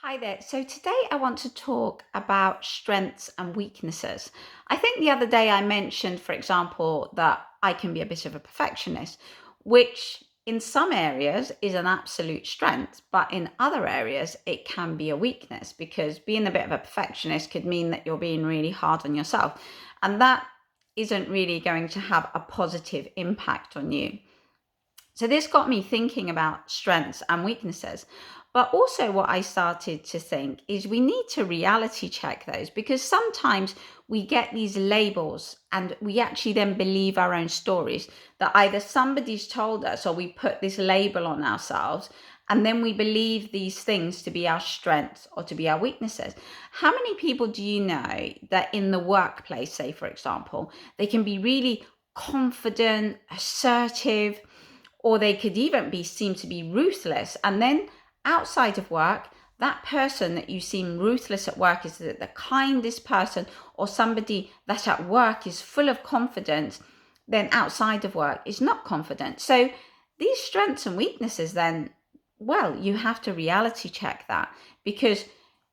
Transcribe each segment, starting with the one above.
Hi there. So today I want to talk about strengths and weaknesses. I think the other day I mentioned, for example, that I can be a bit of a perfectionist, which in some areas is an absolute strength, but in other areas it can be a weakness because being a bit of a perfectionist could mean that you're being really hard on yourself. And that isn't really going to have a positive impact on you. So this got me thinking about strengths and weaknesses. But also, what I started to think is we need to reality check those because sometimes we get these labels and we actually then believe our own stories that either somebody's told us or we put this label on ourselves and then we believe these things to be our strengths or to be our weaknesses. How many people do you know that in the workplace, say, for example, they can be really confident, assertive, or they could even be seem to be ruthless, and then outside of work that person that you seem ruthless at work is the kindest person, or somebody that at work is full of confidence, then outside of work is not confident. So these strengths and weaknesses, then, well, you have to reality check that, because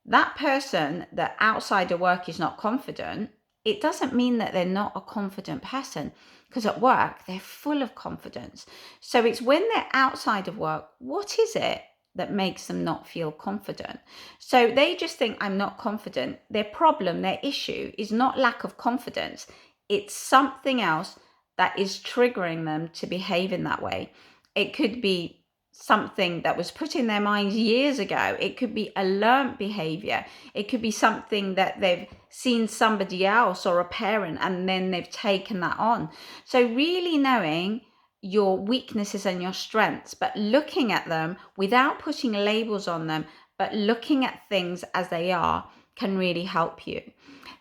that person that outside of work is not confident, it doesn't mean that they're not a confident person, because at work they're full of confidence. So it's when they're outside of work, what is it that makes them not feel confident? So they just think, I'm not confident. Their problem, their issue is not lack of confidence. It's something else that is triggering them to behave in that way. It could be something that was put in their minds years ago. It could be a learnt behavior. It could be something that they've seen somebody else or a parent and then they've taken that on. So really knowing your weaknesses and your strengths, but looking at them without putting labels on them, but looking at things as they are, can really help you.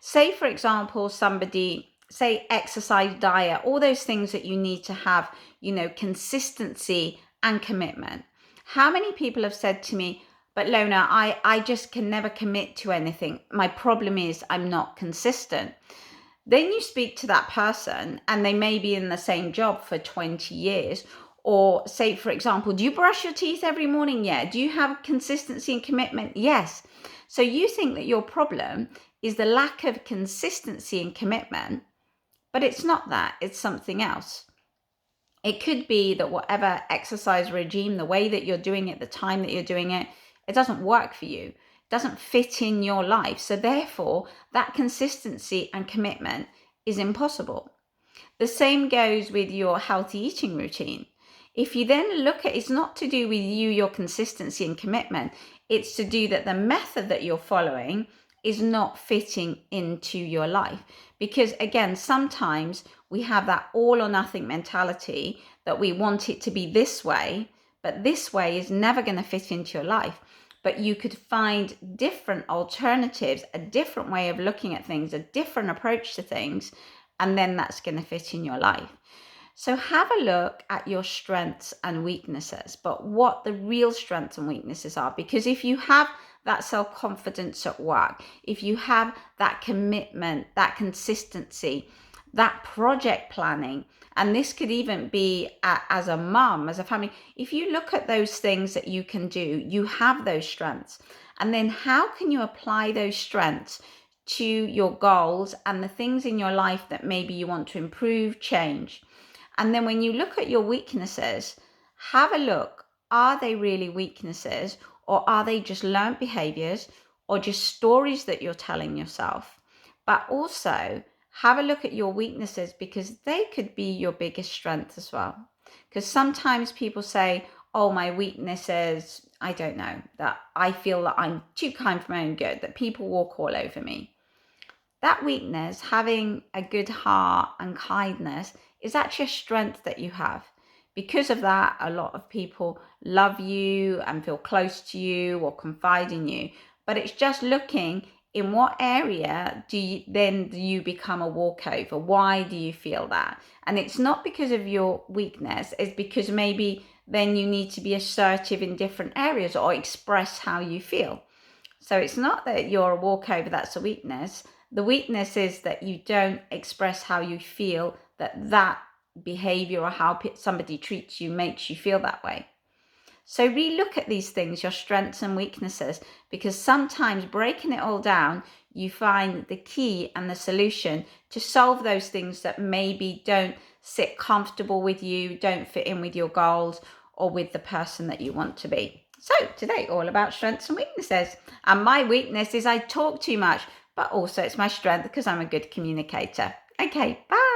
Say, for example, somebody, say exercise, diet, all those things that you need to have, consistency and commitment. How many people have said to me, but Lona, I just can never commit to anything. My problem is I'm not consistent. Then you speak to that person and they may be in the same job for 20 years. Or say, for example, do you brush your teeth every morning? Yeah. Do you have consistency and commitment? Yes. So you think that your problem is the lack of consistency and commitment, but it's not that, it's something else. It could be that whatever exercise regime, the way that you're doing it, the time that you're doing it, it doesn't work for you. It doesn't fit in your life. So therefore, that consistency and commitment is impossible. The same goes with your healthy eating routine. If you then look at, it's not to do with you, your consistency and commitment, it's to do that the method that you're following is not fitting into your life. Because again, sometimes we have that all or nothing mentality that we want it to be this way, but this way is never going to fit into your life. But you could find different alternatives, a different way of looking at things, a different approach to things, and then that's going to fit in your life. So have a look at your strengths and weaknesses, but what the real strengths and weaknesses are. Because if you have that self-confidence at work, if you have that commitment, that consistency, that project planning, and this could even be as a mum, as a family, if you look at those things that you can do, you have those strengths. And then how can you apply those strengths to your goals and the things in your life that maybe you want to improve, change? And then when you look at your weaknesses, have a look. Are they really weaknesses, or are they just learned behaviors or just stories that you're telling yourself? But also have a look at your weaknesses, because they could be your biggest strength as well. Because sometimes people say, oh, my weakness is, I don't know, that I feel that I'm too kind for my own good, that people walk all over me. That weakness, having a good heart and kindness, is actually a strength that you have. Because of that, a lot of people love you and feel close to you or confide in you. But it's just looking in what area do you become a walkover? Why do you feel that? And it's not because of your weakness, it's because maybe then you need to be assertive in different areas or express how you feel. So it's not that you're a walkover, that's a weakness. The weakness is that you don't express how you feel, that behavior or how somebody treats you makes you feel that way. So relook at these things, your strengths and weaknesses, because sometimes breaking it all down, you find the key and the solution to solve those things that maybe don't sit comfortable with you, don't fit in with your goals or with the person that you want to be. So today, all about strengths and weaknesses. And my weakness is I talk too much, but also it's my strength because I'm a good communicator. Okay, bye.